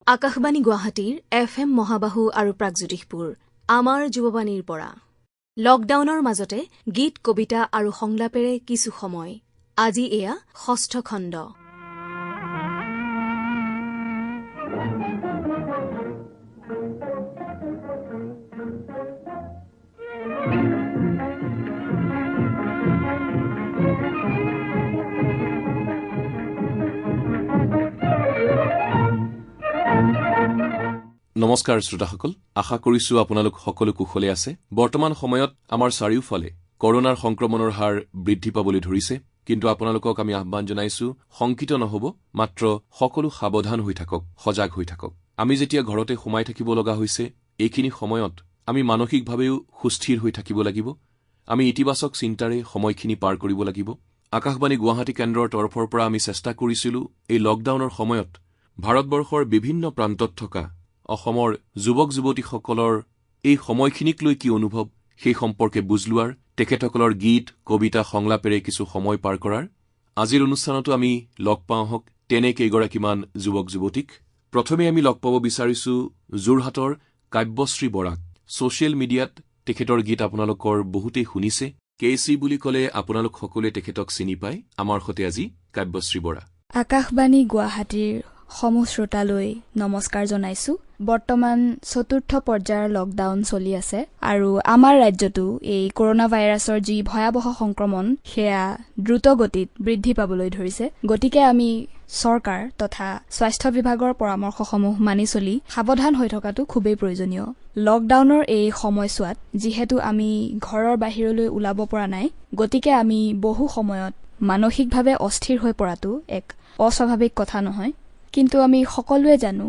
আকাশবাণী গুৱাহাটীৰ FM মহাবাহু আৰু প্ৰাগজ্যোতিষপুৰ আমাৰ যুৱবাণীৰ পৰা লকডাউনৰ মাজতে গীত কবিতা আৰু সংলাপেৰে কিছু সময় আজি এয়া ৬ষ্ঠ খণ্ড। নমস্কাৰ শ্ৰোতাসকল, আশা কৰিছো আপোনালোক সকলো কুশলে আছে। বৰ্তমান সময়ত আমাৰ চাৰিওফালে কৰোনাৰ সংক্ৰমণৰ হাৰ বৃদ্ধি পাবলৈ ধৰিছে, কিন্তু আপোনালোকক আমি আহ্বান জনাইছো শংকিত নহব, মাত্ৰ সকলো সাৱধান হৈ থাকক, সজাগ হৈ থাকক। আমি যেতিয়া ঘৰতে সোমাই থাকিব লগা হৈছে, এইখিনি সময়ত আমি মানসিকভাৱেও সুস্থিৰ হৈ থাকিব লাগিব। আমি ইতিবাচক চিন্তাৰে সময়খিনি পাৰ কৰিব লাগিব। আকাশবাণী গুৱাহাটী কেন্দ্ৰৰ তৰফৰ পৰা আমি চেষ্টা কৰিছিলো এই লকডাউনৰ সময়ত ভাৰতবৰ্ষৰ বিভিন্ন প্ৰান্তত থকা অসমৰ যুৱক যুৱতীসকলৰ এই সময়খিনিক লৈ কি অনুভৱ সেই সম্পৰ্কে বুজ লোৱাৰ, তেখেতসকলৰ গীত কবিতা সংলাপেৰে কিছু সময় পাৰ কৰাৰ। আজিৰ অনুষ্ঠানতো আমি লগ পাওঁ তেনে কেইগৰাকীমান যুৱক যুৱতীক। প্ৰথমে আমি লগ পাব বিচাৰিছো যোৰহাটৰ কাব্যশ্ৰী বৰাক। ছচিয়েল মিডিয়াত তেখেতৰ গীত আপোনালোকৰ বহুতেই শুনিছে। কেচি বুলি ক'লে আপোনালোক সকলোৱে তেখেতক চিনি পায়। আমাৰ সৈতে আজি কাব্যশ্ৰী বৰা। আকাশবাণী গুৱাহাটীৰ সমূহ শ্ৰোতালৈ নমস্কাৰ জনাইছো। বৰ্তমান ৪ৰ্থ পৰ্যায়ৰ লকডাউন চলি আছে আৰু আমাৰ ৰাজ্যতো এই কৰোনা ভাইৰাছৰ যি ভয়াৱহ সংক্ৰমণ সেয়া দ্ৰুত গতিত বৃদ্ধি পাবলৈ ধৰিছে। গতিকে আমি চৰকাৰ তথা স্বাস্থ্য বিভাগৰ পৰামৰ্শসমূহ মানি চলি সাৱধান হৈ থকাটো খুবেই প্ৰয়োজনীয়। লকডাউনৰ এই সময়ছোৱাত যিহেতু আমি ঘৰৰ বাহিৰলৈ ওলাব পৰা নাই, গতিকে আমি বহু সময়ত মানসিকভাৱে অস্থিৰ হৈ পৰাটো এক অস্বাভাৱিক কথা নহয়। কিন্তু আমি সকলোৱে জানো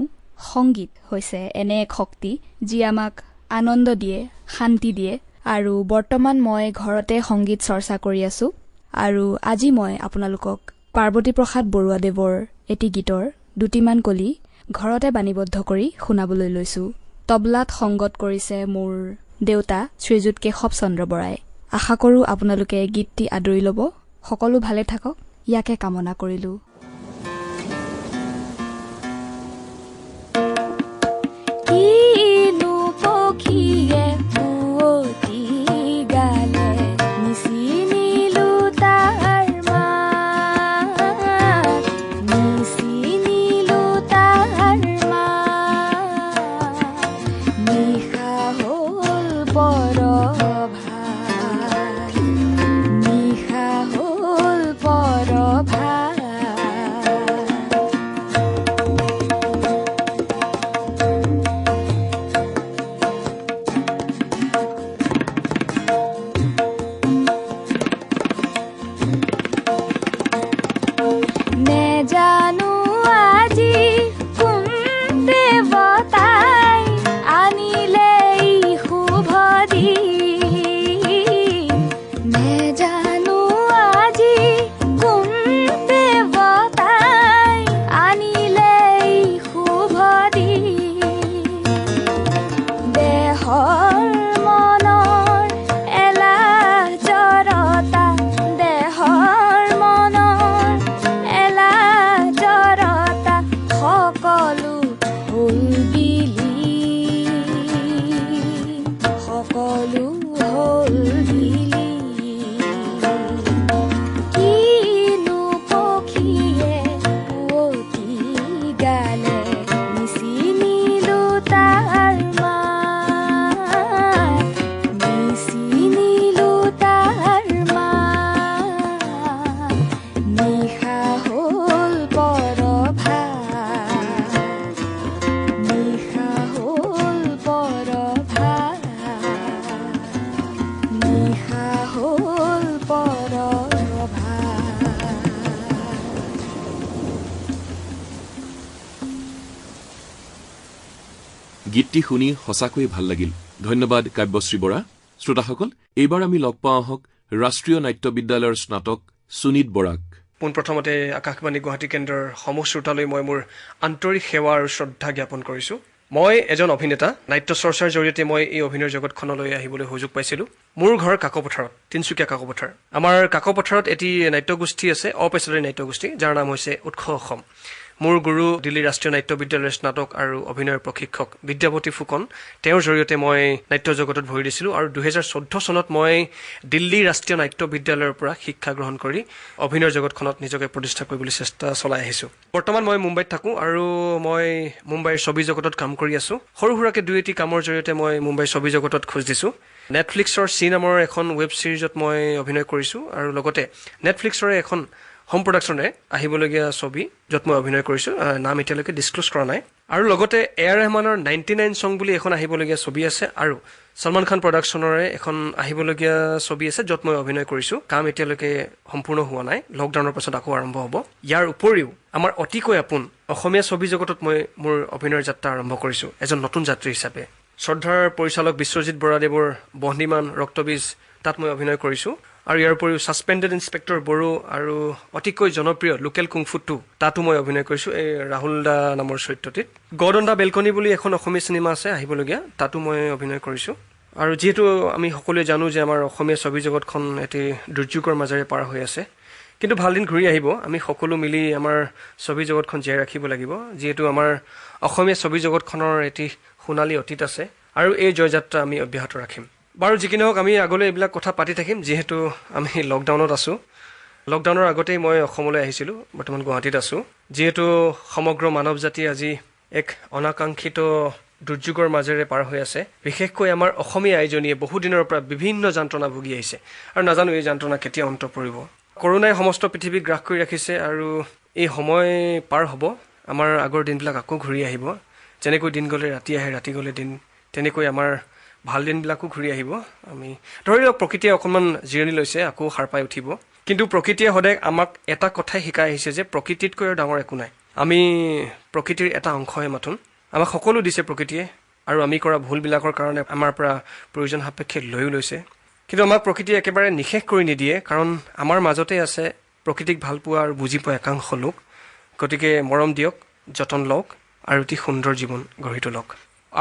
সংগীত হৈছে এনে এক শক্তি যি আমাক আনন্দ দিয়ে, শান্তি দিয়ে। আৰু বৰ্তমান মই ঘৰতে সংগীত চৰ্চা কৰি আছো আৰু আজি মই আপোনালোকক পাৰ্বতী প্ৰসাদ বৰুৱাদেৱৰ এটি গীতৰ দুটিমান কলি ঘৰতে বাণীবদ্ধ কৰি শুনাবলৈ লৈছো। তবলাত সংগত কৰিছে মোৰ দেউতা শ্ৰীযুত কেশৱ চন্দ্ৰ বৰাই। আশা কৰো আপোনালোকে গীতটি আদৰি ল'ব। সকলো ভালে থাকক, ইয়াকে কামনা কৰিলো। গীতটি শুনি সঁচাকৈয়ে ভাল লাগিল। ধন্যবাদ কাব্যশ্ৰী বৰা। শ্ৰোতাসকল, এইবাৰ আমি লগ পাওঁ ৰাষ্ট্ৰীয় নাট্য বিদ্যালয়ৰ স্নাতক সুনীত বৰাক। পোনপ্ৰথমতে আকাশবাণী গুৱাহাটী কেন্দ্ৰৰ সমূহ শ্ৰোতালৈ মই মোৰ আন্তৰিক সেৱা আৰু শ্ৰদ্ধা জ্ঞাপন কৰিছোঁ। মই এজন অভিনেতা। নাট্য চৰ্চাৰ জৰিয়তে মই এই অভিনয় জগতখনলৈ আহিবলৈ সুযোগ পাইছিলোঁ। মোৰ ঘৰ কাকপথাৰত, তিনিচুকীয়া কাকপথাৰ। আমাৰ কাকপথাৰত এটি নাট্যগোষ্ঠী আছে, অপেচাদাৰী নাট্যগোষ্ঠী, যাৰ নাম হৈছে উৎস অসম। মোৰ গুৰু দিল্লী ৰাষ্ট্ৰীয় নাট্য বিদ্যালয়ৰ স্নাতক আৰু অভিনয়ৰ প্ৰশিক্ষক বিদ্যাপতি ফুকন, তেওঁৰ জৰিয়তে মই নাট্য জগতত ভৰি দিছিলোঁ আৰু 2014 চনত মই দিল্লী ৰাষ্ট্ৰীয় নাট্য বিদ্যালয়ৰ পৰা শিক্ষা গ্ৰহণ কৰি অভিনয়ৰ জগতখনত নিজকে প্ৰতিষ্ঠা কৰিবলৈ চেষ্টা চলাই আহিছোঁ। বৰ্তমান মই মুম্বাইত থাকোঁ আৰু মই মুম্বাইৰ ছবি জগতত কাম কৰি আছোঁ। সৰু সুৰাকৈ 2-3 কামৰ জৰিয়তে মই মুম্বাইৰ ছবি জগতত খোজ দিছোঁ। নেটফ্লিক্সৰ চি নামৰ এখন ৱেব ছিৰিজত মই অভিনয় কৰিছোঁ আৰু লগতে নেটফ্লিক্সৰে এখন হোম প্ৰডাকশ্যনে আহিবলগীয়া ছবি য'ত মই অভিনয় কৰিছোঁ, নাম এতিয়ালৈকে ডিছক্ল'জ কৰা নাই। আৰু লগতে এ.আৰ. ৰহমানৰ 99 চং বুলি এখন আহিবলগীয়া ছবি আছে আৰু ছলমান খান প্ৰডাকশ্যনৰে এখন আহিবলগীয়া ছবি আছে য'ত মই অভিনয় কৰিছোঁ। কাম এতিয়ালৈকে সম্পূৰ্ণ হোৱা নাই, লকডাউনৰ পাছত আকৌ আৰম্ভ হ'ব। ইয়াৰ উপৰিও আমাৰ অতিকৈ আপোন অসমীয়া ছবি জগতত মই মোৰ অভিনয়ৰ যাত্ৰা আৰম্ভ কৰিছোঁ এজন নতুন যাত্ৰী হিচাপে। শ্ৰদ্ধাৰ পৰিচালক বিশ্বজিৎ বৰাদেৱৰ বহ্নিমান ৰক্তবীজ তাত মই অভিনয় কৰিছোঁ আৰু ইয়াৰ উপৰিও ছাছপেণ্ডেড ইন্সপেক্টৰ বড়ো আৰু অতিকৈ জনপ্ৰিয় লোকেল কুংফু 2 তাতো মই অভিনয় কৰিছোঁ এই ৰাহুল দা নামৰ চৰিত্ৰটিত। গড অন দা বেলকনি বুলি এখন অসমীয়া চিনেমা আছে আহিবলগীয়া, তাতো মই অভিনয় কৰিছোঁ। আৰু যিহেতু আমি সকলোৱে জানো যে আমাৰ অসমীয়া ছবি জগতখন এটি দুৰ্যোগৰ মাজেৰে পাৰ হৈ আছে, কিন্তু ভাল দিন ঘূৰি আহিব। আমি সকলো মিলি আমাৰ ছবি জগতখন জীয়াই ৰাখিব লাগিব, যিহেতু আমাৰ অসমীয়া ছবি জগতখনৰ এটি সোণালী অতীত আছে আৰু এই জয়যাত্ৰা আমি অব্যাহত ৰাখিম। বাৰু যি কি নহওক, আমি আগলৈ এইবিলাক কথা পাতি থাকিম যিহেতু আমি লকডাউনত আছোঁ। লকডাউনৰ আগতেই মই অসমলৈ আহিছিলোঁ, বৰ্তমান গুৱাহাটীত আছোঁ। যিহেতু সমগ্ৰ মানৱ জাতি আজি এক অনাকাংক্ষিত দুৰ্যোগৰ মাজেৰে পাৰ হৈ আছে, বিশেষকৈ আমাৰ অসমীয়া আইজনীয়ে বহুদিনৰ পৰা বিভিন্ন যন্ত্ৰণা ভুগি আহিছে আৰু নাজানো এই যন্ত্ৰণা কেতিয়া অন্ত পৰিব। কৰোণাই সমস্ত পৃথিৱীক গ্ৰাস কৰি ৰাখিছে আৰু এই সময় পাৰ হ'ব, আমাৰ আগৰ দিনবিলাক আকৌ ঘূৰি আহিব। যেনেকৈ দিন গ'লে ৰাতি আহে, ৰাতি গ'লে দিন, তেনেকৈ আমাৰ ভাল দিনবিলাকো ঘূৰি আহিব। আমি ধৰি লওক প্ৰকৃতিয়ে অকণমান জিৰণি লৈছে, আকৌ সাৰ পাই উঠিব। কিন্তু প্ৰকৃতিয়ে সদায় আমাক এটা কথাই শিকাই আহিছে যে প্ৰকৃতিতকৈ আৰু ডাঙৰ একো নাই। আমি প্ৰকৃতিৰ এটা অংশহে মাথোন। আমাক সকলো দিছে প্ৰকৃতিয়ে আৰু আমি কৰা ভুলবিলাকৰ কাৰণে আমাৰ পৰা প্ৰয়োজন সাপেক্ষে লৈও লৈছে। কিন্তু আমাক প্ৰকৃতিয়ে একেবাৰে নিশেষ কৰি নিদিয়ে, কাৰণ আমাৰ মাজতে আছে প্ৰকৃতিক ভাল পোৱা আৰু বুজি পোৱা একাংশ লোক। গতিকে মৰম দিয়ক, যতন লওক আৰু অতি সুন্দৰ জীৱন গঢ়ি তোলক।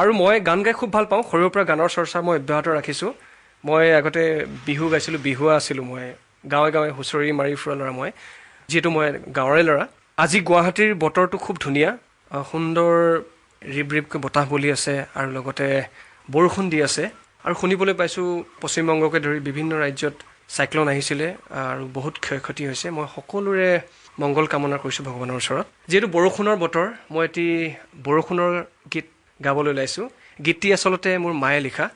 আৰু মই গান গাই খুব ভাল পাওঁ, সৰুৰ পৰা গানৰ চৰ্চা মই অব্যাহত ৰাখিছোঁ। মই আগতে বিহু গাইছিলোঁ, বিহুৱা আছিলোঁ। মই গাঁৱে গাঁৱে হুঁচৰি মাৰি ফুৰা ল'ৰা মই, যিহেতু মই গাঁৱৰে ল'ৰা। আজি গুৱাহাটীৰ বতৰটো খুব ধুনীয়া, সুন্দৰ ৰিব ৰিবকৈ বতাহ বলি আছে আৰু লগতে বৰষুণ দি আছে। আৰু শুনিবলৈ পাইছোঁ পশ্চিমবংগকে ধৰি বিভিন্ন ৰাজ্যত চাইক্লন আহিছিলে আৰু বহুত ক্ষয় ক্ষতি হৈছে। মই সকলোৰে মংগল কামনা কৰিছোঁ ভগৱানৰ ওচৰত। যিহেতু বৰষুণৰ বতৰ, মই এটি বৰষুণৰ গীত গাবলৈ ওলাইছোঁ। গীতটি আচলতে মোৰ মায়ে লিখা।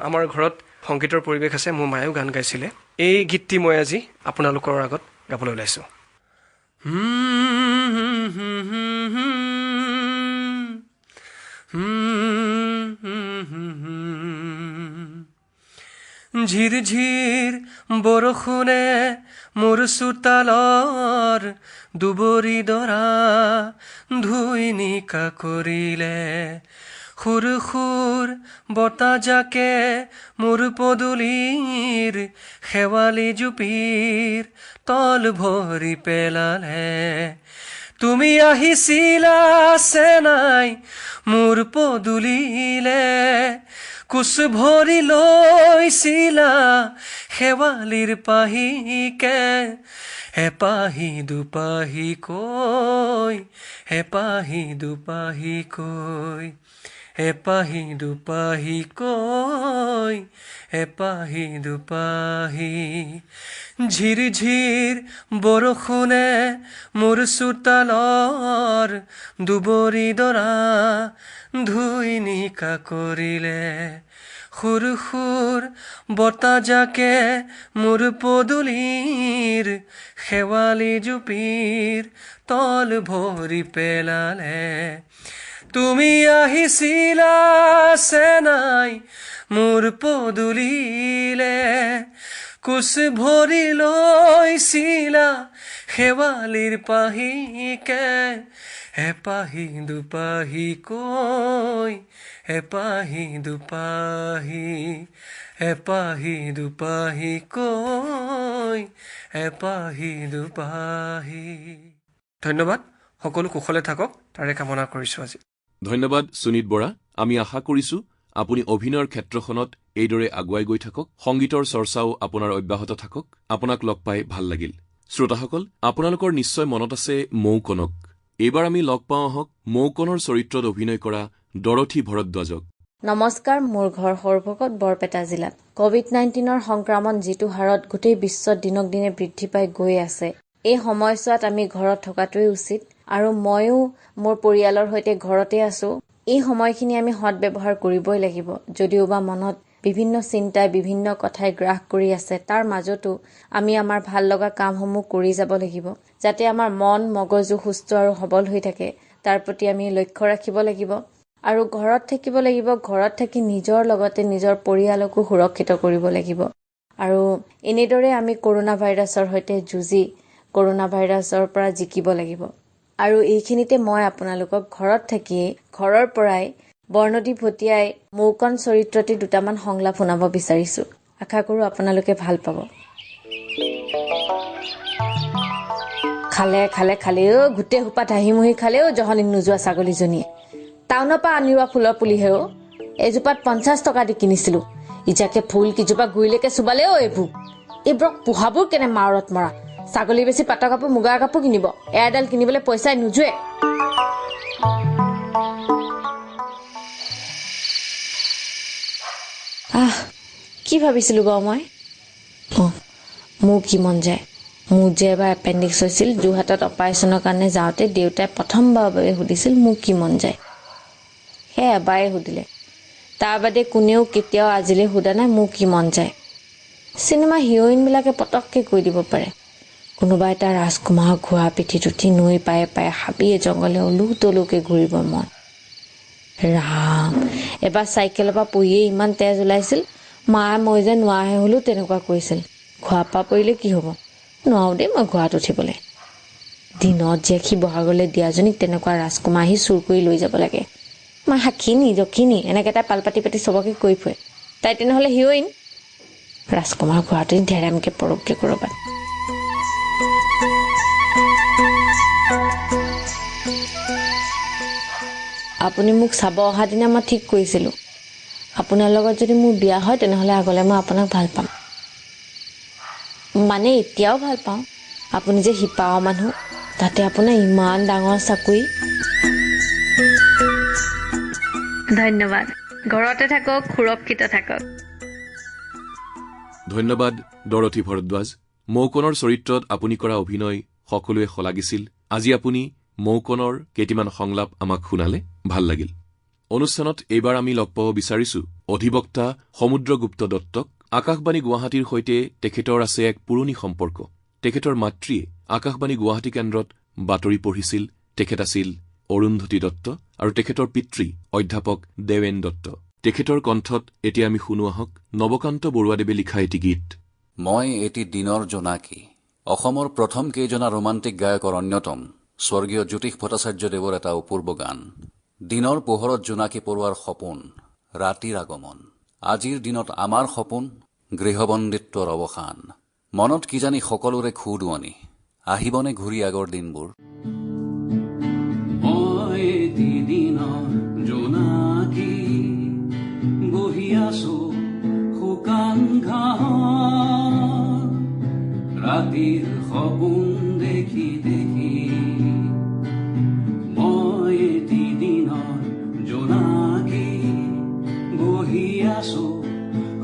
আমাৰ ঘৰত সংগীতৰ পৰিৱেশ আছে, মোৰ মায়েও গান গাইছিলে। এই গীতটি মই আজি আপোনালোকৰ আগত গাবলৈ ওলাইছোঁ। ঝিৰঝিৰ বৰষুণে মোৰ চোতালৰ দুবৰি দৰা ধুই নিকা কৰিলে। সুৰ সুৰ বতাজাকে মোৰ পদূলিৰ শেৱালি জুপিৰ তল ভৰি পেলালে। তুমি আহিছিলা চেনাই মোৰ পদূলিলে, কোচ ভৰি লৈছিলা শেৱালিৰ পাহিকে। এপাহি দুপাহি কৈ, এপাহি দুপাহি কৈ, এপাহি দুপাহি কৈ, এপাহি দুপাহি। ঝিৰঝিৰ বৰষুণে মোৰ চোতালৰ দুবৰি দৰা ধুই নিকা কৰিলে। সুৰ সুৰ বতাজাকে মোৰ পদূলিৰ শেৱালি জুপিৰ তল ভৰি পেলালে। তুমি আহিছিলা চেনাই মোৰ পদূলিলে, কোচ ভৰি লৈছিলা শেৱালিৰ পাহিকে। এপাহি দুপাহি কৈ, এপাহি দুপাহি, এপাহি দুপাহি কৈ, এপাহি দুপাহি। ধন্যবাদ। সকলো কুশলে থাকক তাৰে কামনা কৰিছোঁ আজি। ধন্যবাদ সুনীত বৰা। আমি আশা কৰিছোঁ আপুনি অভিনয়ৰ ক্ষেত্ৰখনত এইদৰে আগুৱাই গৈ থাকক, সংগীতৰ চৰ্চাও আপোনাৰ অব্যাহত থাকক। আপোনাক লগ পাই ভাল লাগিল। শ্ৰোতাসকল, আপোনালোকৰ নিশ্চয় মনত আছে মৌ কনক। এইবাৰ আমি লগ পাওঁ আহক মৌকণৰ চৰিত্ৰত অভিনয় কৰা ডৰথী ভৰদ্বাজক। নমস্কাৰ, মোৰ ঘৰ সৰভকত, বৰপেটা জিলাত। COVID-19 সংক্ৰমণ যিটো হাৰত গোটেই বিশ্বত দিনক দিনে বৃদ্ধি পাই গৈ আছে, এই সময়ছোৱাত আমি ঘৰত থকাটোৱেই উচিত। আৰু ময়ো মোৰ পৰিয়ালৰ সৈতে ঘৰতে আছো। এই সময়খিনি আমি সদব্যৱহাৰ কৰিবই লাগিব। যদিওবা মনত বিভিন্ন চিন্তাই বিভিন্ন কথাই গ্ৰাস কৰি আছে, তাৰ মাজতো আমি আমাৰ ভাল লগা কামসমূহ কৰি যাব লাগিব, যাতে আমাৰ মন মগজু সুস্থ আৰু সবল হৈ থাকে। তাৰ প্ৰতি আমি লক্ষ্য ৰাখিব লাগিব আৰু ঘৰত থাকিব লাগিব। ঘৰত থাকি নিজৰ লগতে নিজৰ পৰিয়ালকো সুৰক্ষিত কৰিব লাগিব। আৰু এনেদৰে আমি কৰোনা ভাইৰাছৰ সৈতে যুঁজি কৰোনা ভাইৰাছৰ পৰা জিকিব লাগিব। আৰু এইখিনিতে মই আপোনালোকক ঘৰত থাকিয়েই ঘৰৰ পৰাই বৰ্ণদী ভটিয়াই মৌকণ চৰিত্ৰটি দুটামান সংলাপ শুনাব বিচাৰিছো। আশা কৰোঁ আপোনালোকে ভাল পাব। খালে খালে খালেও গোটেই সোপা ধাহিমুহি খালেও জহনি নোযোৱা ছাগলীজনীয়ে। টাউনৰ পৰা আনিওৱা ফুলৰ পুলিহে অ'। এজোপাত 50 টকা দি কিনিছিলো। ইজাকে ফুল কিজোপা গুৰিলৈকে চুবালেও এইবোৰক পোহাবোৰ কেনে মাৰত মৰা। ছাগলী বেছি পাটৰ কাপোৰ মুগাৰ কাপোৰ কিনিব, এয়াৰডাল কিনিবলৈ পইচাই নোযোৱে। কি ভাবিছিলো বাৰু মই? মোৰ কি মন যায়, মোৰ যে এবাৰ এপেণ্ডিক্স হৈছিল, যোৰহাটত অপাৰেশ্যনৰ কাৰণে যাওঁতে দেউতাই প্ৰথমবাৰৰ বাবে সুধিছিল মোৰ কি মন যায়। সেই এবাৰে সুধিলে, তাৰ বাদে কোনেও কেতিয়াও আজিলৈ সোধা নাই মোৰ কি মন যায়। চিনেমা হিৰ'ইনবিলাকে পটককৈ কৈ দিব পাৰে। কোনোবা এটা ৰাজকুমাৰ ঘোঁৰা পিঠিত উঠি নৈ পায়ে পায়ে হাবিয়ে জংঘলে ওলো তলুকে ঘূৰিব মন। ৰাম, এবাৰ চাইকেলৰ পৰা পৰিয়ে ইমান তেজ ওলাইছিল, মায়ে মই যে নোৱাৰে হ'লেও তেনেকুৱা কৰিছিল। ঘোঁৰাৰ পৰা পৰিলে কি হ'ব? নোৱাৰো দেই মই ঘোঁৰাত উঠিবলৈ। দিনত যে শিৱসাগৰলৈ দিয়াজনীক তেনেকুৱা ৰাজকুমাৰ আহি চুৰ কৰি লৈ যাব লাগে। মা সাক্ষিনী দক্ষিণী এনেকৈ তাই পাল পাতি পাতি চবকে কৈ ফুৰে। তাই তেনেহ'লে হিৰ'ইন। ৰাজকুমাৰ ঘোঁৰাটো ধেৰেমকৈ পৰককৈ ক'ৰবাত। আপুনি মোক চাব অহা দিনা মই ঠিক কৰিছিলোঁ, আপোনাৰ লগত যদি মোৰ বিয়া হয় তেনেহ'লে আগলৈ মই আপোনাক ভাল পাম। মানে এতিয়াও ভাল পাওঁ। আপুনি যে শিপাও মানুহ, তাতে আপোনাৰ ইমান ডাঙৰ চাকৰি। ধন্যবাদ। ঘৰতে থাকক, সুৰক্ষিত থাকক। ধন্যবাদ ডৰথী ভৰদ্বাজ। মৌকণৰ চৰিত্ৰত আপুনি কৰা অভিনয় সকলোৱে শলাগিছিল। আজি আপুনি মৌকণৰ কেইটিমান সংলাপ আমাক শুনালে, ভাল লাগিল। অনুষ্ঠানত এইবাৰ আমি লগ পাব বিচাৰিছো অধিবক্তা সমুদ্ৰগুপ্ত দত্তক। আকাশবাণী গুৱাহাটীৰ সৈতে তেখেতৰ আছে এক পুৰণি সম্পৰ্ক। তেখেতৰ মাতৃয়ে আকাশবাণী গুৱাহাটী কেন্দ্ৰত বাতৰি পঢ়িছিল। তেখেত আছিল অৰুন্ধতী দত্ত আৰু তেখেতৰ পিতৃ অধ্যাপক দেৱেন দত্ত। তেখেতৰ কণ্ঠত এতিয়া আমি শুনো আহক নৱকান্ত বৰুৱাদেৱে লিখা এটি গীত। মই এটি দিনৰ জোনাকী, অসমৰ প্ৰথম কেইজনা ৰোমান্টিক গায়কৰ অন্যতম স্বৰ্গীয় জ্যোতিষ ভট্টাচাৰ্যদেৱৰ এটা অপূৰ্ব গান। দিনৰ পোহৰত জোনাকী পৰোৱাৰ সপোন, ৰাতিৰ আগমন। আজিৰ দিনত আমাৰ সপোন, গৃহবন্দিত্বৰ অৱসান। মনত কিজানি সকলোৰে খুদুৱনি, আহিবনে ঘূৰি আগৰ দিনবোৰ। মই এটি দিনৰ জোনাকী, বহি আছো শুকান ঘাঁহত, ৰাতিৰ সপোন দেখি দেখি। মই এটি দিনৰ জোনাকী, বহি আছো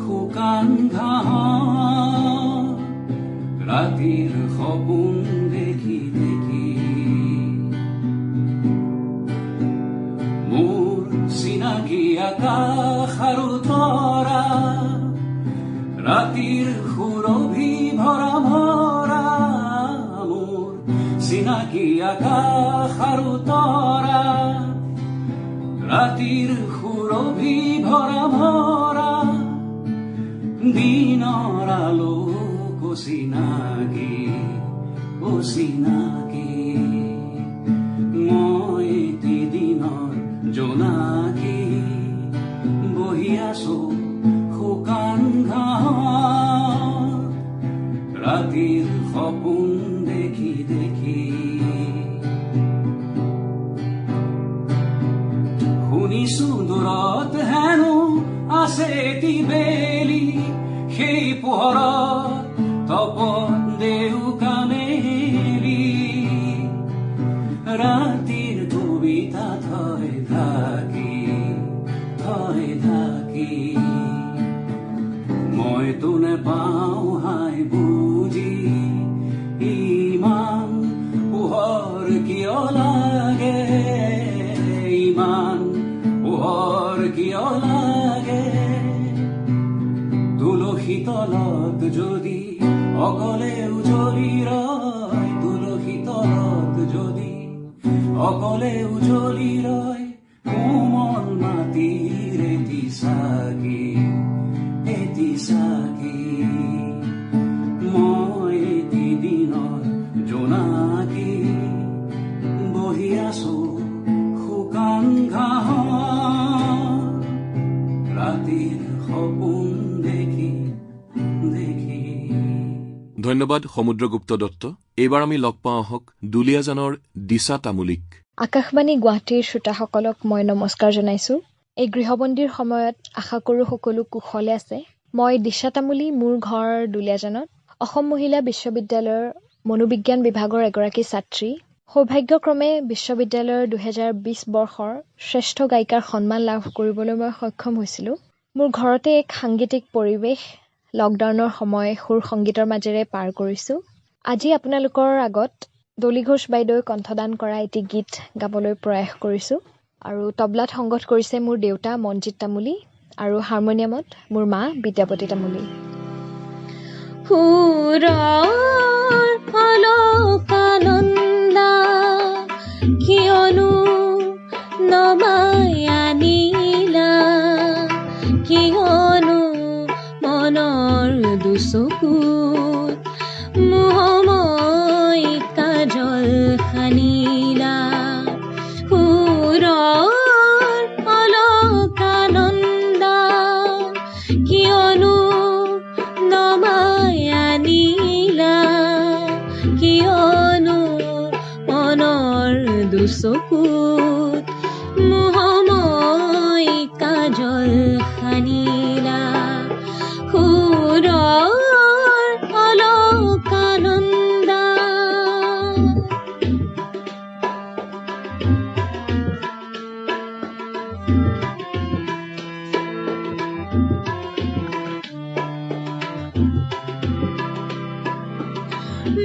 শুকান ঘাঁহত, ৰাতিৰ সপোন দেখি দেখি। মোৰ চিনাকি আকাশ আৰু তৰা, ৰাতিৰ সুৰভি ভৰা ভৰা। মোৰ চিনাকি আকাশ আৰু তৰা, ৰাতিৰ সুৰভি ভৰা ভৰা। দিনৰ আলোক চিনাকি, চিনাকি। মই এটি দিনৰ জোনাকী, বহি আছো শুকান ঘাঁহত, ৰাতিৰ সপোন দেখি দেখি। শুনিছো দূৰত হেনো আছে এটি বেলি, সেই পোহৰত তপত দেউকা মেলি। ৰাতি ইমান পোহৰ কিয় লাগে তুলসী তলত যদি অকলে উজলি ৰয় তুলসী তলত যদি অকলে উজলি ৰয় কোমল মাটিৰ এটি চাকি মই এটি দিনৰ জোনাকী বহি আছো শুকান ঘাঁহ ৰাতিৰ সপোন দেখি ধন্যবাদ সমুদ্ৰগুপ্ত দত্ত। এইবাৰ আমি লগ পাওঁ আহক দুলীয়াজানৰ দিশা তামুলীক। আকাশবাণী গুৱাহাটীৰ শ্ৰোতাসকলক মই নমস্কাৰ জনাইছোঁ। এই গৃহবন্দীৰ সময়ত আশা কৰোঁ সকলো কুশলে আছে। মই দিশা তামুলী, মোৰ ঘৰ দুলীয়াজানত। অসম মহিলা বিশ্ববিদ্যালয়ৰ মনোবিজ্ঞান বিভাগৰ এগৰাকী ছাত্ৰী। সৌভাগ্যক্ৰমে বিশ্ববিদ্যালয়ৰ 2020 বৰ্ষৰ শ্ৰেষ্ঠ গায়িকাৰ সন্মান লাভ কৰিবলৈ মই সক্ষম হৈছিলোঁ। মোৰ ঘৰতে এক সাংগীতিক পৰিৱেশ, লকডাউনৰ সময় সুৰ সংগীতৰ মাজেৰে পাৰ কৰিছোঁ। আজি আপোনালোকৰ আগত দলি ঘোষ বাইদেৱে কণ্ঠদান কৰা এটি গীত গাবলৈ প্ৰয়াস কৰিছোঁ। আৰু তবলাত সংগত কৰিছে মোৰ দেউতা মনজিত তামুলী আৰু হাৰমনিয়ামত মোৰ মা বিদ্যাপতি তামুলী। কিয়নো নমাই আনিলা কিয়নো মনৰ দুচকুত মোহময় কাজল সানিলা সুৰৰ অলকানন্দা কিয়নো নমাই আনিলা কিয়নো মনৰ দুচকুত মোহময় কাজল সানিলা সুৰৰ অলকানন্দা।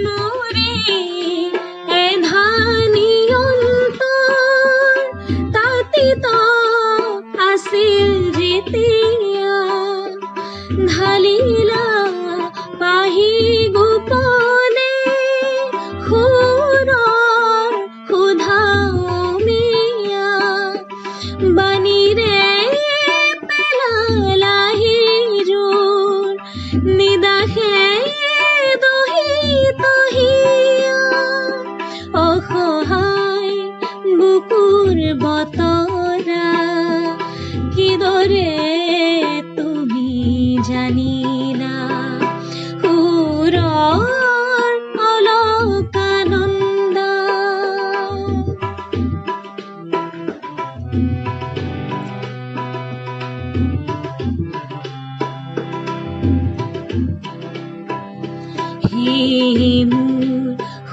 মোৰে এধানি অন্তৰ তাতিত আছিল যেতিয়া ঢালিলা পাহি গোপনে সুৰৰ সুধামিয়া বাণীৰে পেলালাহি জোৰ নিদাসে দহি তহিয়া অসহায় বুকুৰ বতৰা কিদৰে তুমি জানিলা সুৰৰ অলকানন্দা। হে মোৰ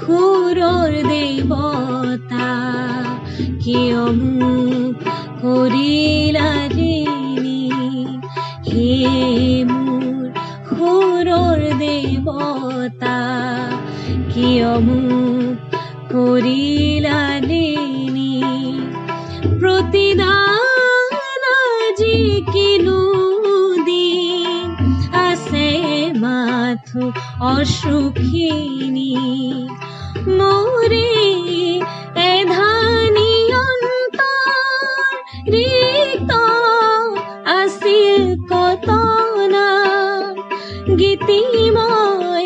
সুৰৰ দেৱতা কিয় মোক কৰিলা ঋণী হে মোৰ সুৰৰ দেৱতা কিয় মোক কৰিলা ঋণী প্ৰতিদান আজি কিনো দিন আছে মাথো অশ্ৰুখিনি মোৰে এধানি অন্তৰ ৰিক্ত আছিল কতনা গীতি মই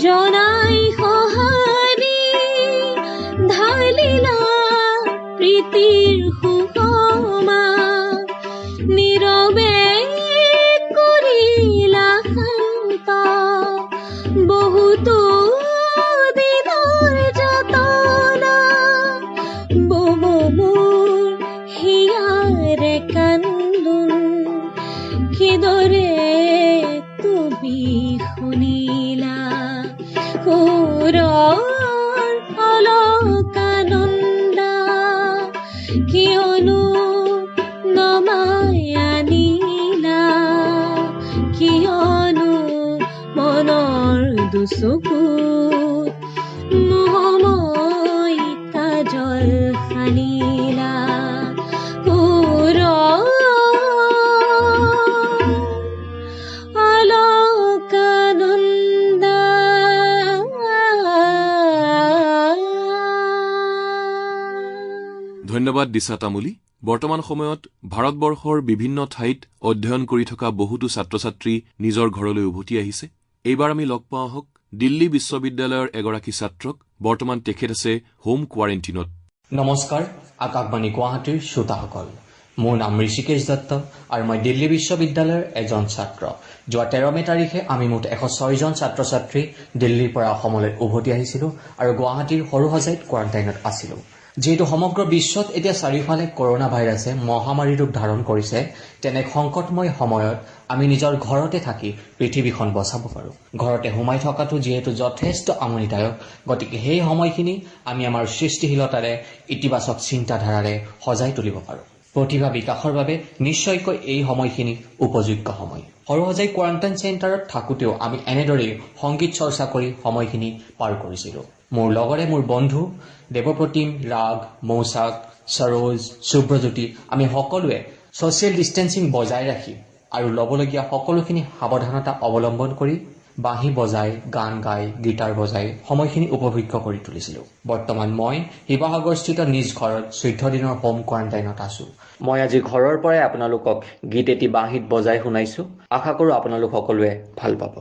জনাই সহাৰি ঢালিলা প্ৰীতিৰ সুষমা নীৰৱে কৰিলা শান্ত বহুতো দিনৰ যাতনা বব মোৰ হিয়াৰে কান্দোন কিদৰে তুমি শুনিলা সুৰৰ অলকানন্দা কিয়নো নমাই আনিলা কিয়নো মনৰ দুচকুত মোহময় কাজল সানিলা ধন্যবাদ দিছা তামুলী। বৰ্তমান সময়ত ভাৰতবৰ্ষৰ বিভিন্ন ঠাইত অধ্যয়ন কৰি থকা বহুতো ছাত্ৰ ছাত্ৰী নিজৰ ঘৰলৈ উভতি আহিছে। এইবাৰ আমি লগ পোৱা হওক দিল্লী বিশ্ববিদ্যালয়ৰ এগৰাকী ছাত্ৰক। বৰ্তমান তেখেত আছে হোম কোৱাৰেণ্টিনত। নমস্কাৰ আকাশবাণী গুৱাহাটীৰ শ্ৰোতাসকল, মোৰ নাম ঋষিকেশ দত্ত আৰু মই দিল্লী বিশ্ববিদ্যালয়ৰ এজন ছাত্ৰ। যোৱা 13 মে তাৰিখে আমি মুঠ 106 জন ছাত্ৰ ছাত্ৰী দিল্লীৰ পৰা অসমলৈ উভতি আহিছিলো আৰু গুৱাহাটীৰ সৰুসজাইত কোৱাৰেণ্টাইনত আছিলো। যিহেতু সমগ্ৰ বিশ্বত এতিয়া চাৰিওফালে কৰোনা ভাইৰাছে মহামাৰী ৰূপ ধাৰণ কৰিছে, তেনে সংকটময় সময়ত আমি নিজৰ ঘৰতে থাকি পৃথিৱীখন বচাব পাৰোঁ। ঘৰতে সোমাই থকাটো যিহেতু যথেষ্ট আমনিদায়ক, গতিকে সেই সময়খিনি আমি আমাৰ সৃষ্টিশীলতাৰে ইতিবাচক চিন্তাধাৰাৰে সজাই তুলিব পাৰোঁ। প্ৰতিভা বিকাশৰ বাবে নিশ্চয়কৈ এই সময়খিনি উপযোগ্য সময়। সৰুসজাই কোৱাৰেণ্টাইন চেণ্টাৰত থাকোঁতেও আমি এনেদৰেই সংগীত চৰ্চা কৰি সময়খিনি পাৰ কৰিছিলোঁ। মোৰ লগৰে মোৰ বন্ধু দেৱপ্ৰতিম, ৰাগ, মৌচাক, সৰোজ, শুভ্ৰজ্যোতি আমি সকলোৱে ছ'চিয়েল ডিষ্টেন্সিং বজাই ৰাখি আৰু ল'বলগীয়া সকলোখিনি সাৱধানতা অৱলম্বন কৰি বাঁহী বজাই, গান গাই, গীটাৰ বজাই সময়খিনি উপভোগ্য কৰি তুলিছিলোঁ। বৰ্তমান মই শিৱসাগৰস্থিত নিজ ঘৰত 14 দিনৰ হোম কোৱাৰেণ্টাইনত আছোঁ। মই আজি ঘৰৰ পৰাই আপোনালোকক গীত এটি বাঁহীত বজাই শুনাইছোঁ। আশা কৰোঁ আপোনালোক সকলোৱে ভাল পাব।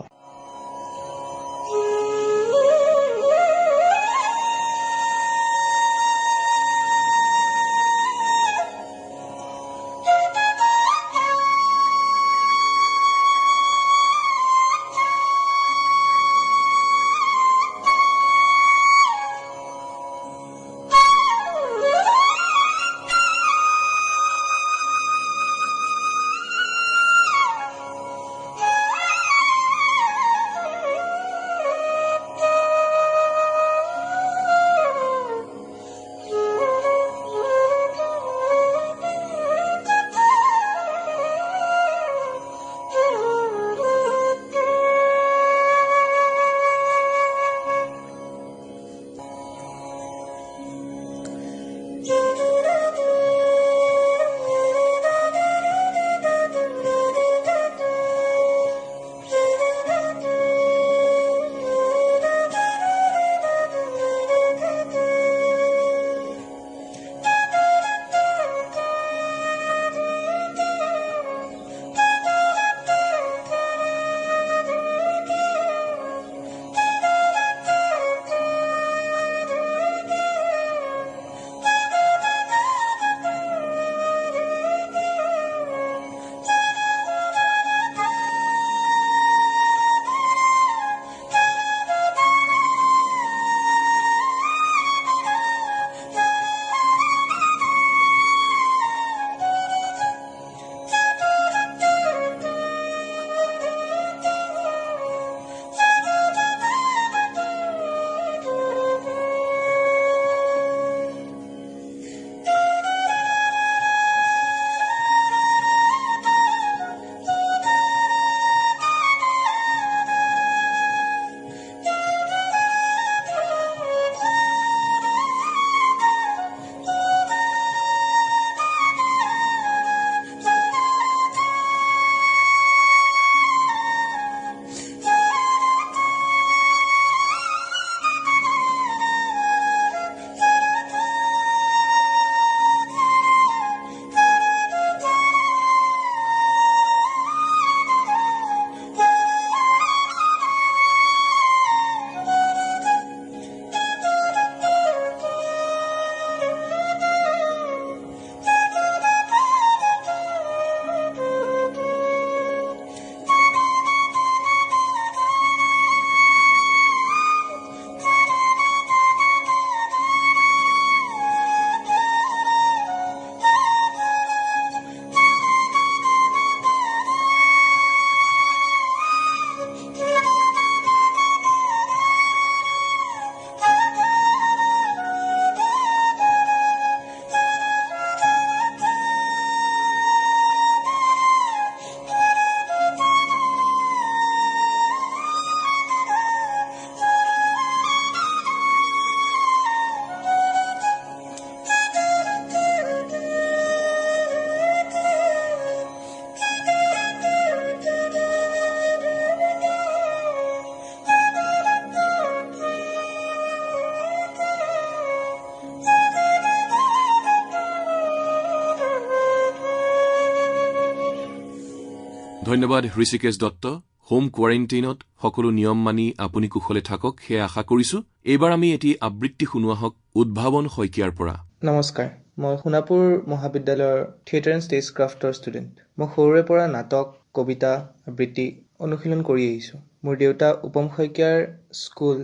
ধন্যবাদ ঋষিকেশ দত্ত। হোম কোৱাৰেণ্টাইনত সকলো নিয়ম মানি আপুনি কুশলে থাকক সেয়া আশা কৰিছো। এইবাৰ আমি এটি আবৃত্তি শুনোৱা হওক উদ্ভাৱন শইকীয়াৰ পৰা। নমস্কাৰ, মই সোণাপুৰ মহাবিদ্যালয়ৰ থিয়েটাৰ এণ্ড ষ্টেজ ক্ৰাফ্টৰ ষ্টুডেণ্ট। মই সৰুৰে পৰা নাটক, কবিতা, আবৃত্তি অনুশীলন কৰি আহিছোঁ। মোৰ দেউতা উপম শইকীয়াৰ স্কুল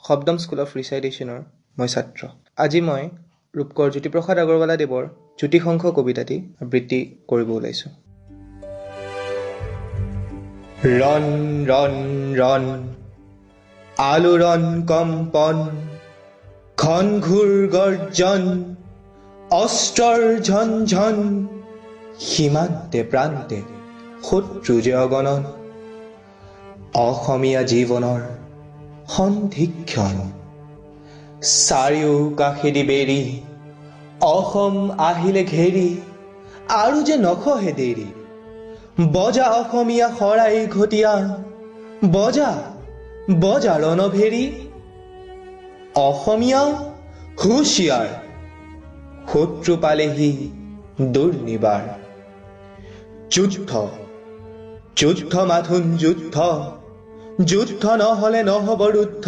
শব্দম স্কুল অফ ৰিচাইটেশ্যনৰ মই ছাত্ৰ। আজি মই ৰূপকৰ জ্যোতিপ্ৰসাদ আগৰৱালা দেৱৰ জ্যোতিষংশ কবিতাটি আবৃত্তি কৰিব ওলাইছোঁ। ৰণ ৰণ ৰণ আলোড়ন কম্পন ঘন ঘূৰ গৰ্জন অস্ত্ৰৰ ঝনঝন সীমান্তে প্ৰান্তে শত্ৰু যে অগণন অসমীয়া জীৱনৰ সন্ধিক্ষণ চাৰিও কাষেদি বেৰি অসম আহিলে ঘেৰি আৰু যে নখহে দেৰি বজা অসমীয়া শৰাই ঘটীয়া বজা বজা ৰণভেৰী অসমীয়া হুঁচিয়াৰ শত্ৰু পালেহি দুৰ্নিবাৰ যুদ্ধ যুদ্ধ মাথোন যুদ্ধ যুদ্ধ নহলে নহব ৰুদ্ধ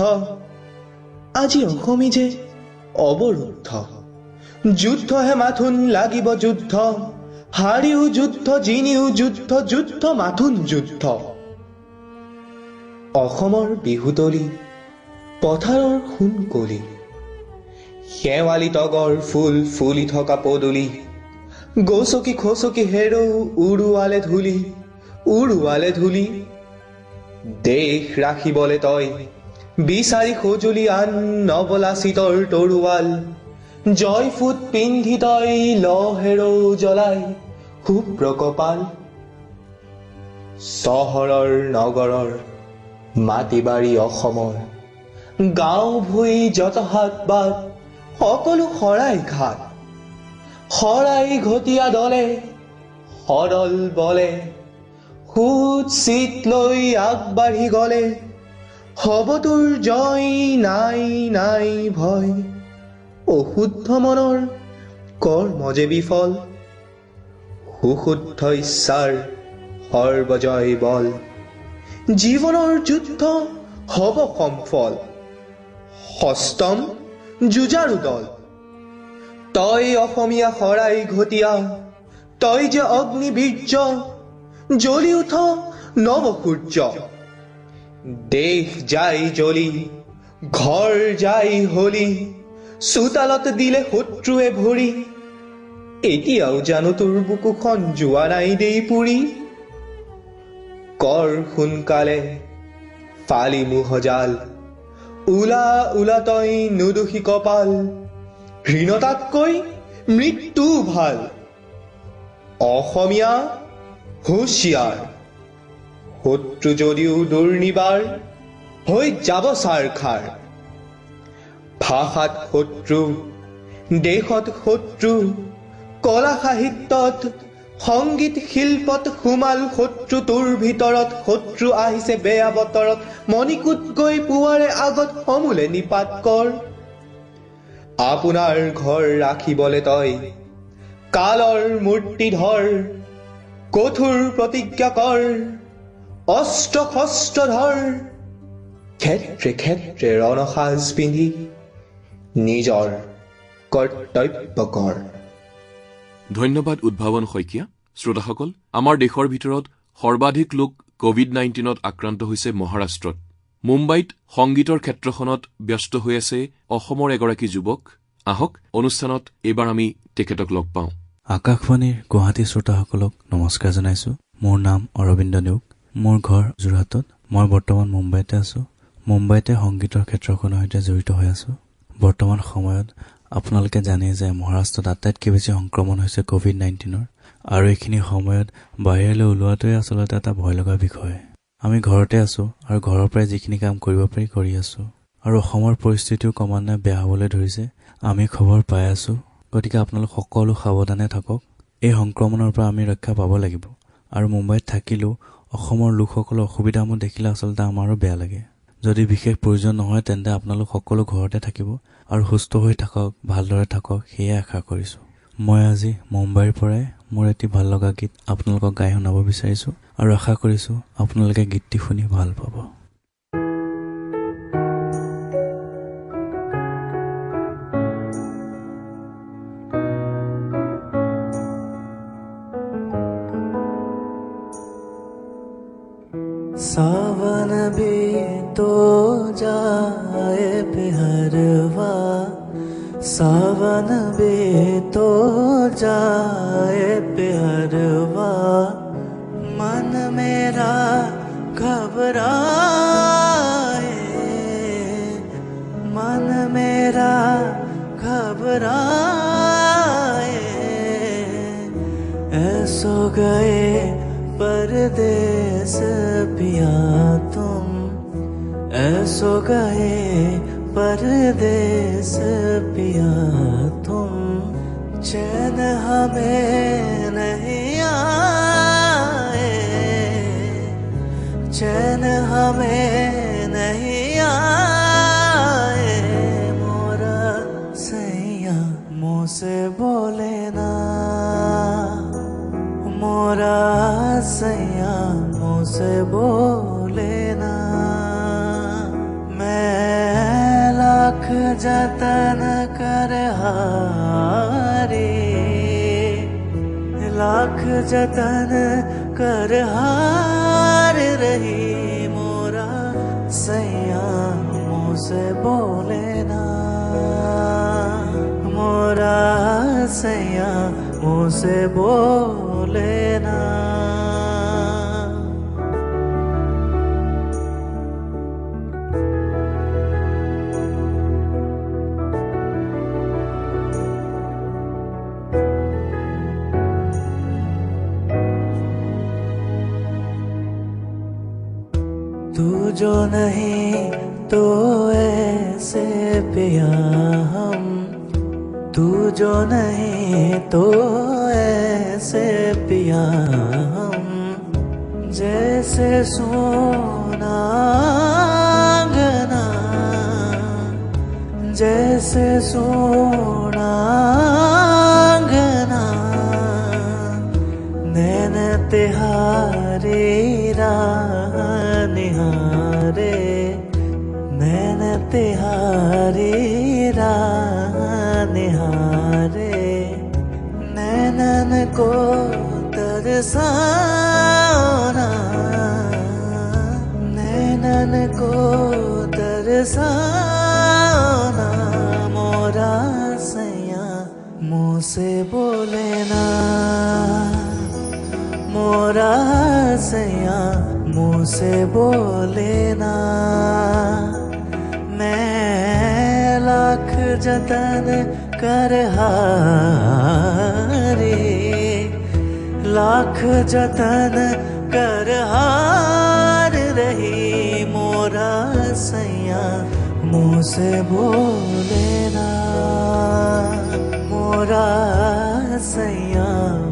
আজি অসমী যে অৱৰুদ্ধ যুদ্ধহে মাথোন লাগিব যুদ্ধ হাৰিও যুদ্ধ জিনিও যুদ্ধ যুদ্ধ মাথোন যুদ্ধ অসমৰ বিহুতলী পথাৰৰ সোণকলি শেৱালি তগৰ ফুল ফুলি থকা পদূলি গছকি খচকি হেৰৌ উৰুৱালে ধূলি দেশ ৰাখিবলে তই বিচাৰি সজুলি আন নবলা চিতৰ তৰোৱাল জয়ফুট পিন্ধি তই লহেৰৌ জ্বলাই শুভ্ৰ কপাল চহৰৰ নগৰৰ মাটি বাৰী অসমৰ গাঁও ভুই যত হাত বাট সকলো শৰাই ঘাট শৰাই ঘটীয়া দলে সদল বলে সুত চিত লৈ আগবাঢ়ি গলে হব তোৰ জয় নাই নাই ভয় অশুদ্ধ মনৰ কৰ্ম যে বিফল সুশুদ্ধ ইচ্ছাৰ সৰ্বজয় বল জীৱনৰ যুদ্ধ হব সম্ফল হস্তম যুঁজাৰু দল তই অসমীয়া শৰাই ঘটীয়া তই যে অগ্নিবীৰ্য জ্বলি উঠ নৱ সূৰ্য দেশ যাই জ্বলি ঘৰ যাই হলি চোতালত দিলে শত্ৰুৱে ভৰি এতিয়াও জানো তোৰ বুকুখন যোৱা নাই দেই পুৰি কৰ সোনকালে ফালি মুহজাল উলা উলা তই নুদুখি কপাল ঘৃণতাতকৈ মৃত্যু ভাল অসমীয়া হুঁচিয়াৰ শত্ৰু যদিও দুৰ্নিবাৰ হৈ যাব ছাৰখাৰ ভাষাত শত্ৰু দেশত শত্ৰু কলা সাহিত্যত সংগীত শিল্পত সোমাল শত্ৰু তোৰ ভিতৰত শত্ৰু আহিছে বেয়া বতৰত মণিকূট গৈ পুৱাৰে আগত সমূলে নিপাত কৰ আপোনাৰ ঘৰ ৰাখিবলে তই কালৰ মূৰ্তি ধৰ কঠোৰ প্ৰতিজ্ঞা কৰ অস্ত্ৰ শস্ত্ৰ ধৰ ক্ষেত্ৰে ক্ষেত্ৰে ৰণসাজ পিন্ধি নিজৰ কৰ্তব্য কৰ। ধন্যবাদ উদ্ভাৱন শইকীয়া। শ্ৰোতাসকল, আমাৰ দেশৰ ভিতৰত সৰ্বাধিক লোক কোভিড-19ত আক্ৰান্ত হৈছে মহাৰাষ্ট্ৰত। মুম্বাইত সংগীতৰ ক্ষেত্ৰখনত ব্যস্ত হৈ আছে অসমৰ এগৰাকী যুৱক। আহক অনুষ্ঠানত এইবাৰ আমি তেখেতক লগ পাওঁ। আকাশবাণীৰ গুৱাহাটী শ্ৰোতাসকলক নমস্কাৰ জনাইছো। মোৰ নাম অৰবিন্দ নেওগ। মোৰ ঘৰ যোৰহাটত। মই বৰ্তমান মুম্বাইতে আছো। মুম্বাইতে সংগীতৰ ক্ষেত্ৰখনৰ সৈতে জড়িত হৈ আছো। বৰ্তমান সময়ত আপোনালোকে জানে যে মহাৰাষ্ট্ৰত আটাইতকৈ বেছি সংক্ৰমণ হৈছে কোভিড-19ৰ, আৰু এইখিনি সময়ত বাহিৰলৈ ওলোৱাটোৱে আচলতে এটা ভয় লগা বিষয়। আমি ঘৰতে আছো আৰু ঘৰৰ পৰাই যিখিনি কাম কৰিব পাৰি কৰি আছো, আৰু অসমৰ পৰিস্থিতিও ক্ৰমান্বয়ে বেয়া হ'বলৈ ধৰিছে। আমি খবৰ পাই আছো। গতিকে আপোনালোক সকলো সাৱধানে থাকক। এই সংক্ৰমণৰ পৰা আমি ৰক্ষা পাব লাগিব। আৰু মুম্বাইত থাকিলেও অসমৰ লোকসকলৰ অসুবিধাসমূহ দেখিলে আচলতে আমাৰো বেয়া লাগে। যদি বিশেষ প্ৰয়োজন নহয় তেন্তে আপোনালোক সকলো ঘৰতে থাকিব আৰু সুস্থ হৈ থাকক, ভালদৰে থাকক, সেয়াই আশা কৰিছো। মই আজি মুম্বাইৰ পৰাই মোৰ এটি ভাল লগা গীত আপোনালোকক গাই শুনাব বিচাৰিছোঁ আৰু আশা কৰিছোঁ আপোনালোকে গীতটি শুনি ভাল পাব। सावन भी तो जाए पिहरवा, सावन भी तो जाए पिहरवा, मन मेरा घबराए, मन मेरा घबराए, ऐसो गए परदेस पिया तुम, ऐसो गए परदेस पिया तुम, चैन हमें नहीं आए, चैन हमें नहीं आए, मोरा सैया मुँह से बोले ना, मोरा सैया मुँह से बोले ना, मैं लाख जतन कर हारी, लाख जतन कर हार रही, मोरा सैया मुँह से बोले ना, मोरा सैया मुँह से बोले ना। तू जो नहीं तो ऐसे पिया हम, तू जो नहीं तो ऐसे पिया हम, जैसे सोना अंगना, जैसे सोना अंगना, नैन तिहारी राह निहारे, नैन तिहारी राह निहारे, नैनन को तरसाना, नैनन को तरसाना, मोरा सैया मुँह से बोले ना, मोरा सैया मुँह से बोले ना, मैं लाख जतन कर हारी, लाख जतन कर हार रही, मोरा सैया मुँह से बोले ना, मोरा सैया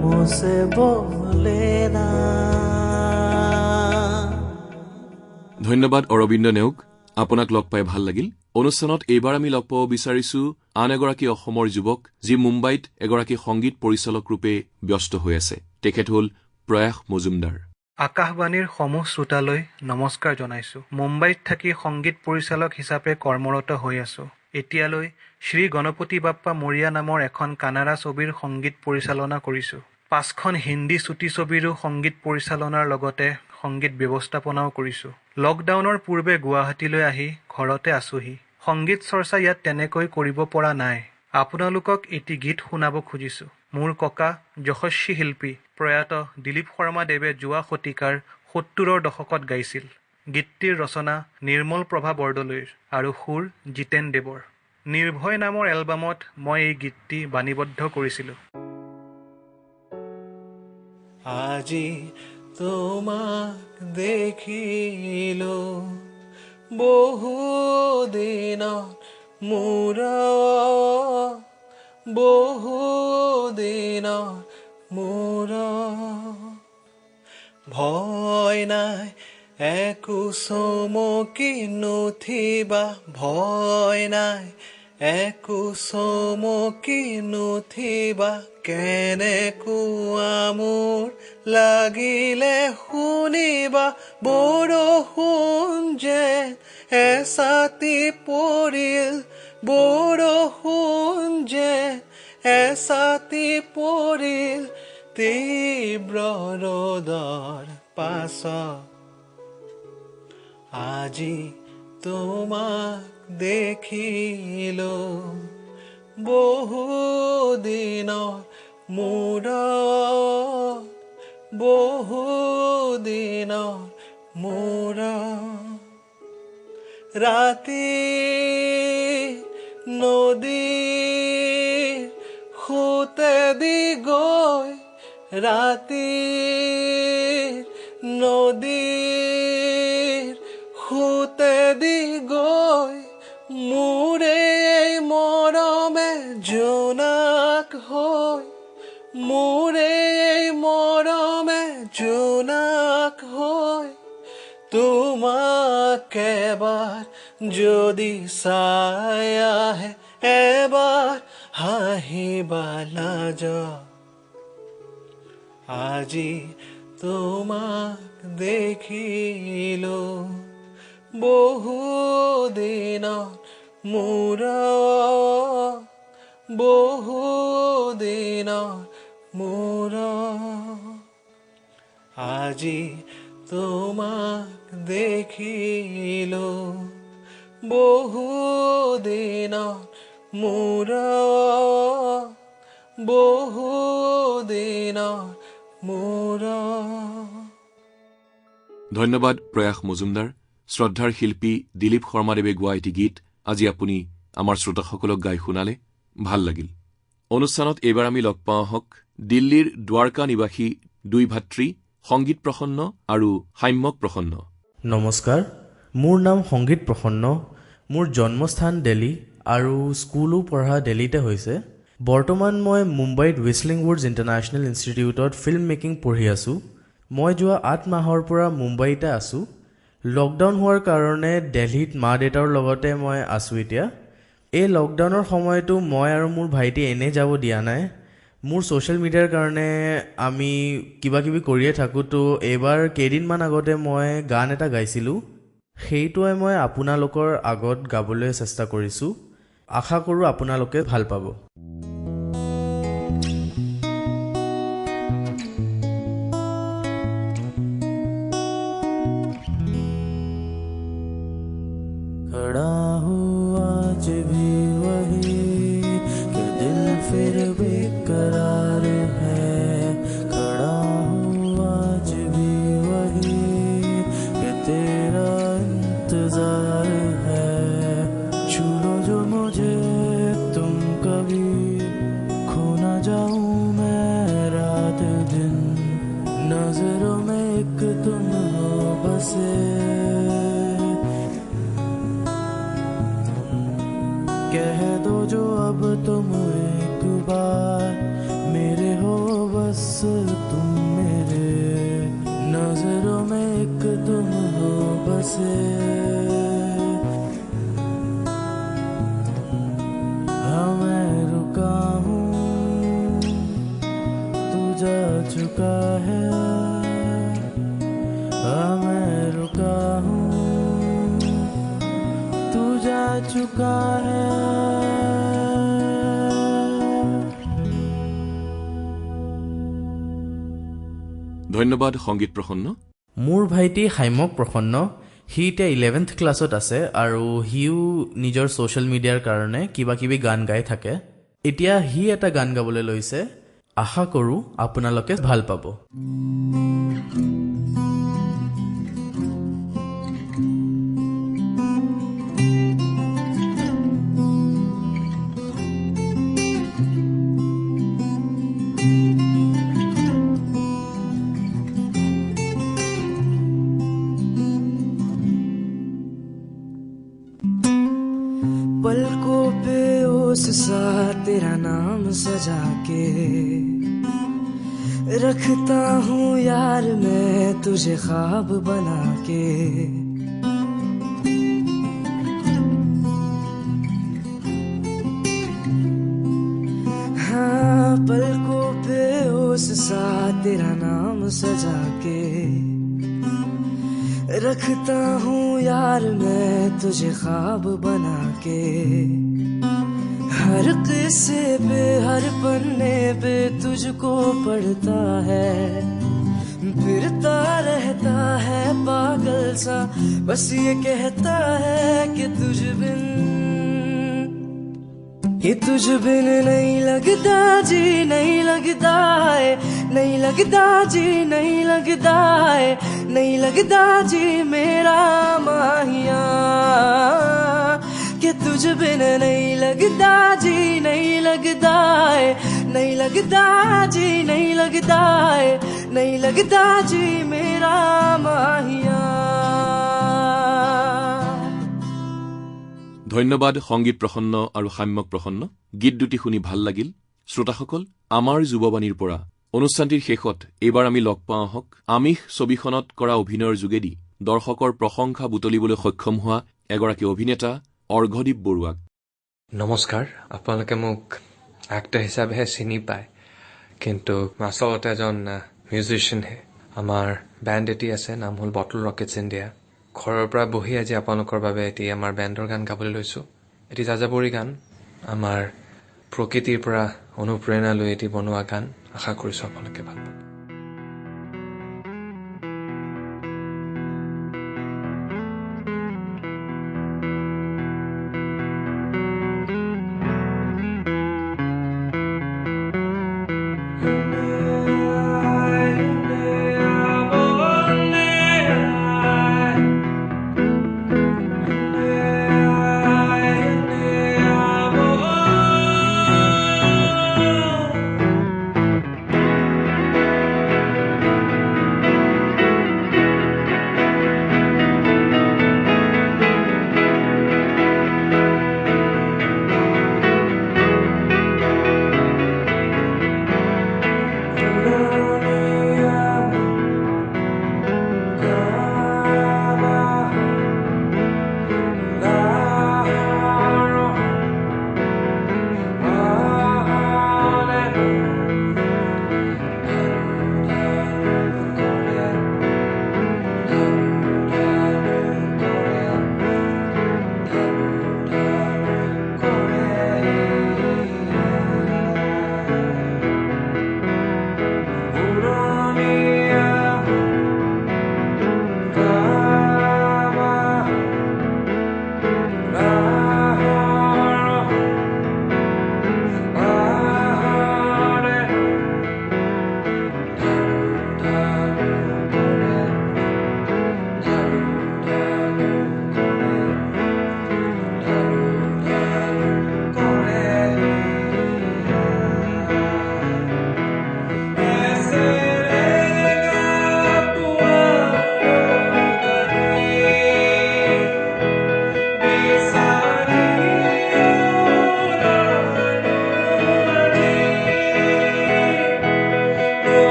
मुँह से बोले ना। ধন্যবাদ অৰবিন্দ নেওগ, আপোনাক লগ পাই ভাল লাগিল। অনুষ্ঠানত এইবাৰ আমি লগ পাব বিচাৰিছো আন এগৰাকী অসমৰ যুৱক, যি মুম্বাইত এগৰাকী সংগীত পৰিচালক ৰূপে ব্যস্ত হৈ আছে। তেখেত হ'ল প্ৰয়াস মজুমদাৰ। আকাশবাণীৰ সমূহ শ্ৰোতালৈ নমস্কাৰ জনাইছো। মুম্বাইত থাকি সংগীত পৰিচালক হিচাপে কৰ্মৰত হৈ আছো। এতিয়ালৈ শ্ৰী গণপতি বাপ্পা মৰিয়া নামৰ এখন কানাড়া ছবিৰ সংগীত পৰিচালনা কৰিছো। 5খন হিন্দী চুটি ছবিৰো সংগীত পৰিচালনাৰ লগতে সংগীত ব্যৱস্থাপনাও কৰিছো। লকডাউনৰ পূৰ্বে গুৱাহাটীলৈ আহি ঘৰতে আছোহি। সংগীত চৰ্চা ইয়াত তেনেকৈ কৰিব পৰা নাই। আপোনালোকক এটি গীত শুনাব খুজিছো। মোৰ ককা যশস্বী শিল্পী প্ৰয়াত দিলীপ শৰ্মা দেৱে যোৱা শতিকাৰ 70ৰ দশকত গাইছিল। গীতটিৰ ৰচনা নিৰ্মল প্ৰভা বৰদলৈৰ আৰু সুৰ জিতেন দেৱৰ। নিৰ্ভয় নামৰ এলবামত মই এই গীতটি বাণীবদ্ধ কৰিছিলো। আজি তোমাক দেখিলো বহুদিনত মূৰত, বহুদিনত মূৰত, ভয় নাই একো চমকি নুঠিবা, ভয় নাই একো চমকি নুঠিবা কেনেকুৱা মোৰ লাগিলে শুনিবা বৰষুণ যে এছাতি পৰিল বৰষুণ যে এছাতি পৰিল তীব্ৰ ৰ'দৰ পাছত আজি তোমাক দেখিলো বহুদিনৰ মূৰত বহুদিনৰ মূৰত ৰাতি নদীৰ সোঁতেদি গৈ ৰাতি নদীৰ সোঁতেদি গৈ মোৰে মৰমে জোনাক হৈ মোৰে মৰমে জোনাক হৈ তোমাক এবাৰ যদি চাই আহে এবাৰ হাঁহিবা লাজত আজি তোমাক দেখিলো বহুদিনৰ মূৰত বহুদিনৰ মূৰত আজি তোমাক দেখিলো বহুদিনৰ মূৰত বহুদিনৰ মূৰত। ধন্যবাদ প্ৰয়াস মজুমদাৰ। শ্ৰদ্ধাৰ শিল্পী দিলীপ শৰ্মাদেৱে গোৱা এটি গীত আজি আপুনি আমাৰ শ্ৰোতাসকলক গাই শুনালে, ভাল লাগিল। অনুষ্ঠানত এইবাৰ আমি লগ পাওঁ আহক দিল্লীৰ দ্বাৰকা নিবাসী দুই ভাতৃ সংগীত প্ৰসন্ন আৰু সাম্যক প্ৰসন্ন। নমস্কাৰ, মোৰ নাম সংগীত প্ৰসন্ন। মোৰ জন্মস্থান দিল্লী আৰু স্কুলো পঢ়া দিল্লীতে হৈছে। বৰ্তমান মই মুম্বাইত হুইছলিং উডছ ইণ্টাৰনেশ্যনেল ইনষ্টিটিউটত ফিল্ম মেকিং পঢ়ি আছোঁ। মই যোৱা 8 মাহৰ পৰা মুম্বাইতে আছোঁ। লকডাউন হোৱাৰ কাৰণে দিল্লীত মা দেউতাৰ লগতে মই আছোঁ এতিয়া। এই লকডাউনৰ সময়তো মই আৰু মোৰ ভাইটি এনেই যাব দিয়া নাই। মোৰ ছ'চিয়েল মিডিয়াৰ কাৰণে আমি কিবা কিবি কৰিয়ে থাকোঁ। তো এইবাৰ কেইদিনমান আগতে মই গান এটা গাইছিলোঁ, সেইটোৱে মই আপোনালোকৰ আগত গাবলৈ চেষ্টা কৰিছোঁ। আশা কৰোঁ আপোনালোকে ভাল পাব। खड़ा हूँ आज भी वही कि दिल फिर बेकरार है। खड़ा हूँ आज भी वही कि तेरा इंतजार है। छू लो जो मुझे तुम कभी खो ना जाऊँ मैं रात दिन। नजरों में एक तुम हो बसे। कह दो जो अब तुम एक बार मेरे हो बस तुम मेरे। नजरों में एक तुम हो बसे। हाँ मैं रुका हूँ तू जा चुका है। हाँ मैं रुका हूँ तू जा चुका है। ধন্যবাদ সংগীত প্ৰসন্ন। মোৰ ভাইটি সাম্যক প্ৰসন্ন, সি এতিয়া 11th ক্লাছত আছে আৰু সিও নিজৰ ছ'চিয়েল মিডিয়াৰ কাৰণে কিবা কিবি গান গাই থাকে। এতিয়া সি এটা গান গাবলৈ লৈছে, আশা কৰোঁ আপোনালোকে ভাল পাব। पलकों पे ओस सा तेरा नाम सजा के रखता हूँ यार मैं तुझे ख्वाब बना के। तेरा नाम सजा के रखता हूँ यार मैं तुझे ख्वाब बना के हर किस्से पे हर पन्ने पे तुझको पढ़ता है फिरता रहता है पागल सा बस ये कहता है कि तुझ बिन नहीं लगता जी नहीं लगता है नहीं लगता जी नहीं लगता है नहीं लगता जी मेरा माहिया कि तुझ बिन नहीं लगता जी नहीं लगता है नहीं लगता जी नहीं लगता है नहीं लगता जी मेरा माहिया। ধন্যবাদ সংগীত প্ৰসন্ন আৰু সাম্যক প্ৰসন্ন। গীত দুটি শুনি ভাল লাগিল। শ্ৰোতাসকল, আমাৰ যুৱবাণীৰ পৰা অনুষ্ঠানটিৰ শেষত এইবাৰ আমি লগ পাওঁ আহক আমিষ ছবিখনত কৰা অভিনয়ৰ যোগেদি দৰ্শকৰ প্ৰশংসা বুটলিবলৈ সক্ষম হোৱা এগৰাকী অভিনেতা অৰ্ঘদীপ বৰুৱাক। নমস্কাৰ। আপোনালোকে মোক এক্টৰ হিচাপেহে চিনি পায়, কিন্তু আচলতে এজন মিউজিচিয়ানহে। আমাৰ বেণ্ড এটি আছে, নাম হ'ল বটল ৰকেটছ ইণ্ডিয়া। ঘৰৰ পৰা বহি আজি আপোনালোকৰ বাবে এটি আমাৰ বেণ্ডৰ গান গাবলৈ লৈছোঁ। এটি যাযাবৰী গান, আমাৰ প্ৰকৃতিৰ পৰা অনুপ্ৰেৰণা লৈ এটি বনোৱা গান। আশা কৰিছোঁ আপোনালোকে ভাল পাব।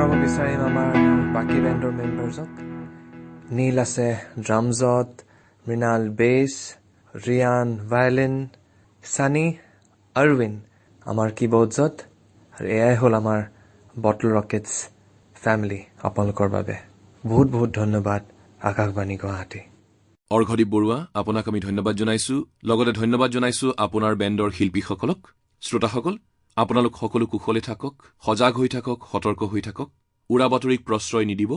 কৰাব বিচাৰিম আমাৰ বাকী বেণ্ডৰ মেম্বাৰ্ছক। নীল আছে ড্ৰামজত, মৃণাল বেছ, ৰিয়ান ভায়লিন, ছানী, অৰবিন আমাৰ কীবৰ্ডছত, আৰু এয়াই হ'ল আমাৰ বটল ৰকেটছ ফেমিলি। আপোনালোকৰ বাবে বহুত বহুত ধন্যবাদ আকাশবাণী গুৱাহাটী। অৰ্ঘদীপ বৰুৱা, আপোনাক আমি ধন্যবাদ জনাইছো। লগতে ধন্যবাদ জনাইছো আপোনাৰ বেণ্ডৰ শিল্পীসকলক। শ্ৰোতাসকল, আপোনালোক সকলো কুশলে থাকক, সজাগ হৈ থাকক, সতৰ্ক হৈ থাকক, উৰা বাতৰিক প্ৰশ্ৰয় নিদিব,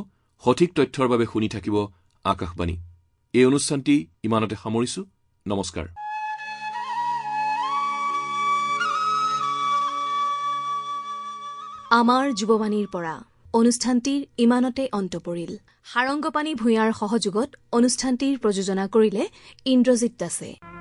সঠিক তথ্যৰ বাবে শুনি থাকিব আকাশবাণী। এই অনুষ্ঠানটি ইমানতে সামৰিছো। নমস্কাৰ। আমাৰ যুৱবাণীৰ পৰা অনুষ্ঠানটিৰ ইমানতে অন্ত পৰিল। সাৰংগপানী ভূঞাৰ সহযোগত অনুষ্ঠানটিৰ প্ৰযোজনা কৰিলে ইন্দ্ৰজিৎ দাসে।